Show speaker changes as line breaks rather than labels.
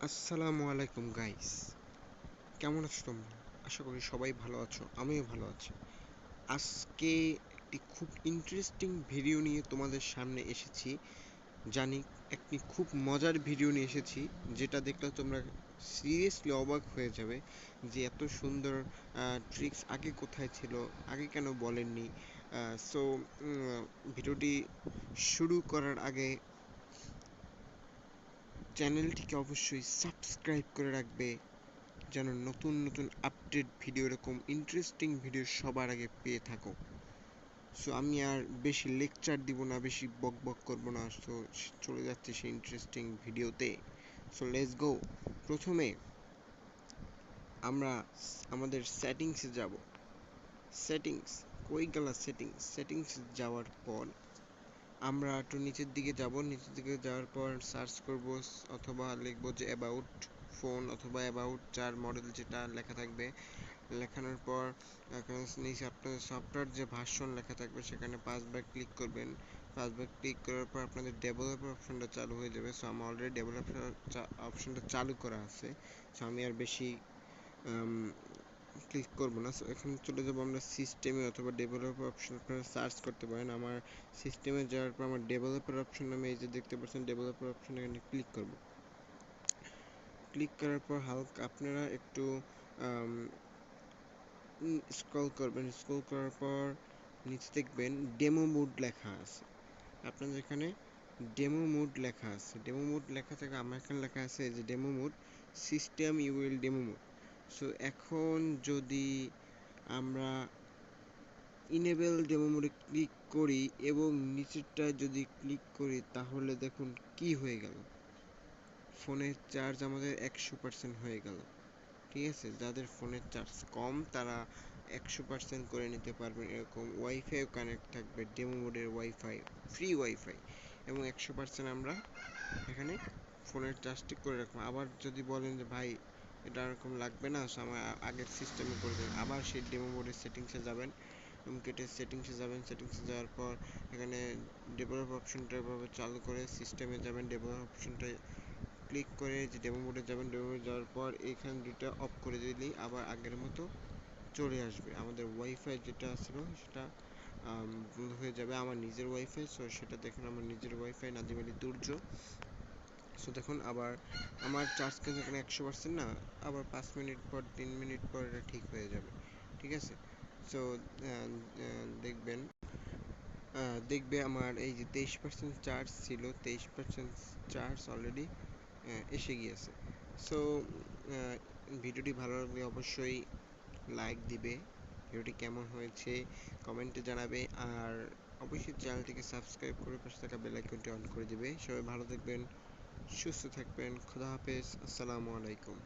আসসালামু আলাইকুম গাইস, কেমন আছো তোমরা? আশা করি সবাই ভালো আছো, আমিও ভালো আছি। আজকে একটি খুব ইন্টারেস্টিং ভিডিও নিয়ে তোমাদের সামনে এসেছি। জানি একটি খুব মজার ভিডিও নিয়ে এসেছি, যেটা দেখলে তোমরা সিরিয়াসলি অবাক হয়ে যাবে যে এত সুন্দর ট্রিক্স আগে কোথায় ছিল, আগে কেন বলেননি। সো ভিডিওটি শুরু করার আগে চ্যানেলটিকে অবশ্যই সাবস্ক্রাইব করে রাখবে, যেন নতুন নতুন আপডেট ভিডিও, এরকম ইন্টারেস্টিং ভিডিও সবার আগে পেয়ে থাকো। সো আমি আর বেশি লেকচার দিব না, বেশি বক বক করবো না। সো চলে যাচ্ছে সেই ইন্টারেস্টিং ভিডিওতে। So let's go. প্রথমে আমরা আমাদের সেটিংসে যাব। সেটিংস, কই গেল সেটিংস? সেটিংস যাওয়ার পর আমরা একটু নিচের দিকে যাব। নিচের দিকে যাওয়ার পর সার্চ করব অথবা লিখব যে অ্যাবাউট ফোন অথবা অ্যাবাউট যার মডেল যেটা লেখা থাকবে। লেখানোর পর এখানে নিচে আপনার সফটওয়্যার যে ভার্সন লেখা থাকবে সেখানে 5 বার ক্লিক করবেন। 5 বার ক্লিক করার পর আপনাদের ডেভেলপার অপশনটা চালু হয়ে যাবে। সো আমার অলরেডি ডেভেলপার অপশনটা চালু করা আছে। সো আমি আর বেশি ক্লিক করবো না। সো এখানে চলে যাবো আমরা সিস্টেমে অথবা ডেভেলপার অপশন, আপনারা সার্চ করতে পারেন। আমার সিস্টেমে যাওয়ার পর আমার ডেভেলপার অপশন নামে এই যে দেখতে পাচ্ছেন ডেভেলপার অপশন, এখানে ক্লিক করব। ক্লিক করার পর হালকা আপনারা একটু স্ক্রল করবেন। স্ক্রল করার পর নিচে দেখবেন ডেমো মোড লেখা আছে। আপনাদের এখানে ডেমো মোড লেখা আছে। ডেমো মোড লেখা থেকে আমার এখানে লেখা আছে যে demo mode system UL demo mode. So এখন যদি আমরা ইনেবল ডেমো মোডে ক্লিক করি এবং নিচেরটা যদি ক্লিক করি, তাহলে দেখুন কি হয়ে গেল। ফোনের চার্জ আমাদের 100% হয়ে গেল। ঠিক আছে, যাদের ফোনের চার্জ কম তারা 100% করে নিতে পারবেন। এরকম ওয়াইফাইও কানেক্ট থাকবে, ডেমো মোডের ওয়াইফাই, ফ্রি ওয়াইফাই, এবং 100% আমরা এখানে ফোনের চার্জটি করে রাখবো। আবার যদি বলেন যে ভাই এটা এরকম লাগবে না, আমার আগের সিস্টেমে করে দেবেন, আবার সেই ডেমো মোডের সেটিংসে যাবেন। কেটে সেটিংসে যাবেন। সেটিংসে যাওয়ার পর এখানে ডেভেলপ অপশনটা এভাবে চালু করে সিস্টেমে যাবেন। ডেভেলপ অপশনটা ক্লিক করে যে ডেমো মোডে যাবেন। ডেমো মোডে যাওয়ার পর এখানে দুটো অফ করে দিলেই আবার আগের মতো চলে আসবে। আমাদের ওয়াইফাই যেটা ছিল সেটা বন্ধ হয়ে যাবে। আমার নিজের ওয়াইফাই, সো সেটা দেখুন আমার নিজের ওয়াইফাই নাজিম আলী তুর্য। সো দেখুন আবার আমার চার্জ কিন্তু এখানে 100% না, আবার 5 মিনিট পর 3 মিনিট পর এটা ঠিক হয়ে যাবে। ঠিক আছে। সো দেখবেন দেখবে আমার এই যে 23% চার্জ ছিল, 23% চার্জ অলরেডি এসে গিয়েছে। সো ভিডিওটি ভালো লাগলে অবশ্যই লাইক দিবে। ভিডিওটি কেমন হয়েছে কমেন্টে জানাবে। আর অবশ্যই চ্যানেলটিকে সাবস্ক্রাইব করে পাশে থাকা বেল আইকনটি অন করে দিবে। সবাই ভালো থাকবেন, সুস্থ থাকবেন। খোদা হাফেজ। আসসালামু আলাইকুম।